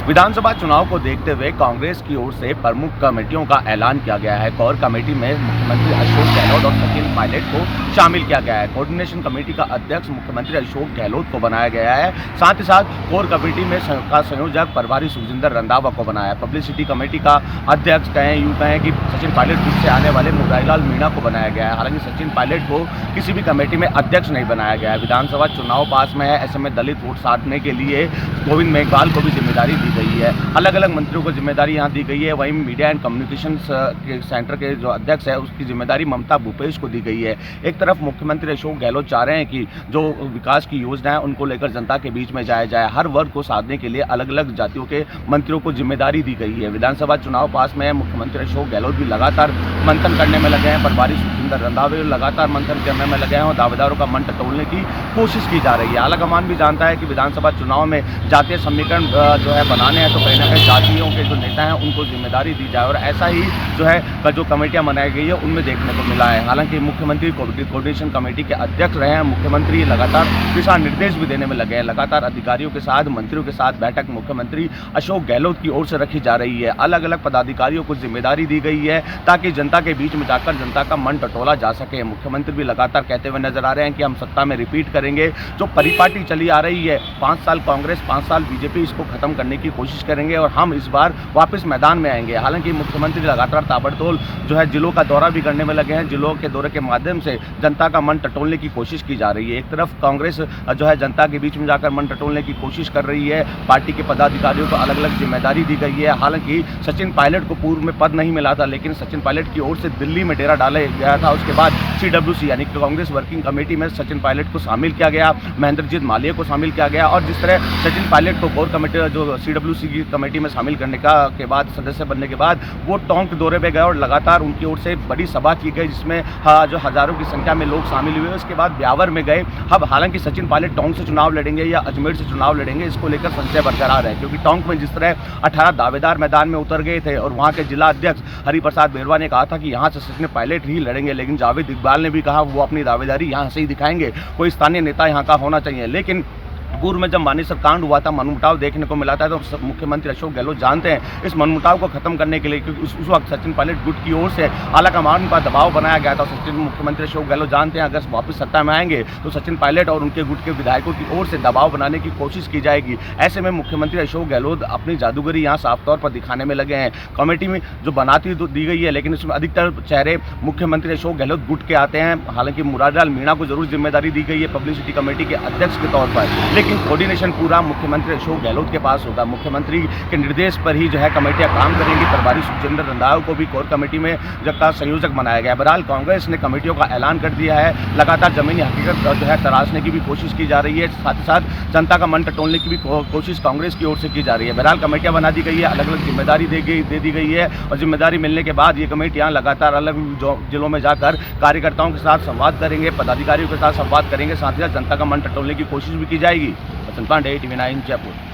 विधानसभा चुनाव को देखते हुए कांग्रेस की ओर से प्रमुख कमेटियों का ऐलान किया गया है। कोर कमेटी में मुख्यमंत्री अशोक गहलोत और सचिन पायलट को शामिल किया गया है। कोऑर्डिनेशन कमेटी का अध्यक्ष मुख्यमंत्री अशोक गहलोत को बनाया गया है। साथ ही साथ कोर कमेटी में संयोजक प्रभारी सुखजिंदर रंधावा को बनाया है। पब्लिसिटी कमेटी का अध्यक्ष यूं कहें कि सचिन पायलट ग्रुप से आने वाले मुरारीलाल मीणा को बनाया गया है। हालांकि सचिन पायलट को किसी भी कमेटी में अध्यक्ष नहीं बनाया गया है। विधानसभा चुनाव पास में है, ऐसे में दलित वोट साधने के लिए गोविंद मेघवाल को भी जिम्मेदारी दी गई है। अलग अलग मंत्रियों को जिम्मेदारी यहाँ दी गई है। वहीं मीडिया एंड कम्युनिकेशन के सेंटर के जो अध्यक्ष है उसकी जिम्मेदारी ममता भूपेश को दी गई है। एक तरफ मुख्यमंत्री अशोक गहलोत चाह रहे हैं कि जो विकास की योजना है उनको लेकर जनता के बीच में जाया जाए। हर वर्ग को साधने के लिए अलग अलग जातियों के मंत्रियों को जिम्मेदारी दी गई है। विधानसभा चुनाव पास में मुख्यमंत्री अशोक गहलोत भी लगातार मंथन करने में लगे हैं। प्रभारी सुखजिंदर रंधावा लगातार मंथन करने में लगे हैं और दावेदारों का मन टटोलने की कोशिश की जा रही है। आलाकमान भी जानता है कि विधानसभा चुनाव में जातीय समीकरण जो है बनाने हैं तो कहीं ना कहीं जातियों के जो नेता हैं उनको जिम्मेदारी दी जाए और ऐसा ही जो है जो कमेटियां बनाई गई है उनमें देखने को मिला है। हालांकि मुख्यमंत्री कोऑर्डिनेशन कमेटी के अध्यक्ष रहे हैं। मुख्यमंत्री लगातार दिशा निर्देश भी देने में लगे हैं। लगातार अधिकारियों के साथ मंत्रियों के साथ बैठक मुख्यमंत्री अशोक गहलोत की ओर से रखी जा रही है। अलग अलग पदाधिकारियों को जिम्मेदारी दी गई है ताकि जनता के बीच में जाकर जनता का मन टटोला जा सके। मुख्यमंत्री भी लगातार कहते हुए नजर आ रहे हैं कि हम सत्ता में रिपीट करेंगे। जो परिपाटी चली आ रही है 5 साल कांग्रेस 5 साल बीजेपी, इसको खत्म करने की कोशिश करेंगे और हम इस बार वापस मैदान में आएंगे। हालांकि मुख्यमंत्री लगातार ताबड़तोड़ जो है जिलों का दौरा भी करने में लगे हैं। जिलों के दौरे के माध्यम से जनता का मन टटोलने की कोशिश की जा रही है। एक तरफ कांग्रेस जो है जनता के बीच में जाकर मन टटोलने की कोशिश कर रही है। पार्टी के पदाधिकारियों को अलग अलग जिम्मेदारी दी गई है। हालांकि सचिन पायलट को पूर्व में पद नहीं मिला था, लेकिन सचिन पायलट की ओर से दिल्ली में डेरा डाला गया था। उसके बाद CWC यानी कांग्रेस वर्किंग कमेटी में सचिन पायलट को शामिल किया गया, महेंद्रजीत मालवीय को शामिल किया गया और जिस तरह सचिन पायलट को कोर कमेटी जो CWC की कमेटी में शामिल करने के बाद सदस्य बनने के बाद वो टोंक दौरे पे गए और लगातार उनकी ओर से बड़ी सभा की गई जिसमें जो हजारों की संख्या में लोग शामिल हुए। उसके बाद ब्यावर में गए। अब हालांकि सचिन पायलट टोंक से चुनाव लड़ेंगे या अजमेर से चुनाव लड़ेंगे, इसको लेकर संशय बरकरार है, क्योंकि टोंक में जिस तरह 18 दावेदार मैदान में उतर गए थे और वहां के जिला अध्यक्ष हरिप्रसाद बेरवा ने कहा था कि यहां से सचिन पायलट ही लड़ेंगे, लेकिन जावेद इकबाल ने भी कहा वो अपनी दावेदारी यहां से ही दिखाएंगे, कोई स्थानीय नेता यहां का होना चाहिए। लेकिन पूर्व में जब मानेसर कांड हुआ था, मनमुटाव देखने को मिला था, तो मुख्यमंत्री अशोक गहलोत जानते हैं इस मनमुटाव को खत्म करने के लिए, क्योंकि उस वक्त सचिन पायलट गुट की ओर से आलाकमान पर दबाव बनाया गया था। मुख्यमंत्री अशोक गहलोत जानते हैं अगर वापस सत्ता में आएंगे तो सचिन पायलट और उनके गुट के विधायकों की ओर से दबाव बनाने की कोशिश की जाएगी। ऐसे में मुख्यमंत्री अशोक गहलोत अपनी जादूगरी यहाँ साफ तौर पर दिखाने में लगे हैं। कमेटी में जो बनाती दी गई है, लेकिन इसमें अधिकतर चेहरे मुख्यमंत्री अशोक गहलोत गुट के आते हैं। हालांकि मुरारीलाल मीणा को जरूर जिम्मेदारी दी गई है पब्लिसिटी कमेटी के अध्यक्ष के तौर पर, लेकिन कोऑर्डिनेशन पूरा मुख्यमंत्री अशोक गहलोत के पास होगा। मुख्यमंत्री के निर्देश पर ही जो है कमेटियां काम करेंगी। प्रभारी सुखजिंदर रंधावा को भी कोर कमेटी में का संयोजक बनाया गया है। बहरहाल कांग्रेस ने कमेटियों का ऐलान कर दिया है। लगातार जमीनी हकीकत जो है तराशने की भी कोशिश की जा रही है। साथ ही साथ जनता का मन टटोलने की भी कोशिश कांग्रेस की ओर से की जा रही है। बहरहाल कमेटियां बना दी गई है, अलग अलग जिम्मेदारी दे दी गई है और जिम्मेदारी मिलने के बाद ये कमेटियां लगातार अलग जिलों में जाकर कार्यकर्ताओं के साथ संवाद करेंगे, पदाधिकारियों के साथ संवाद करेंगे। साथ ही साथ जनता का मन टटोलने की कोशिश भी की जाएगी। वसंत पांडे, TV9 जयपुर।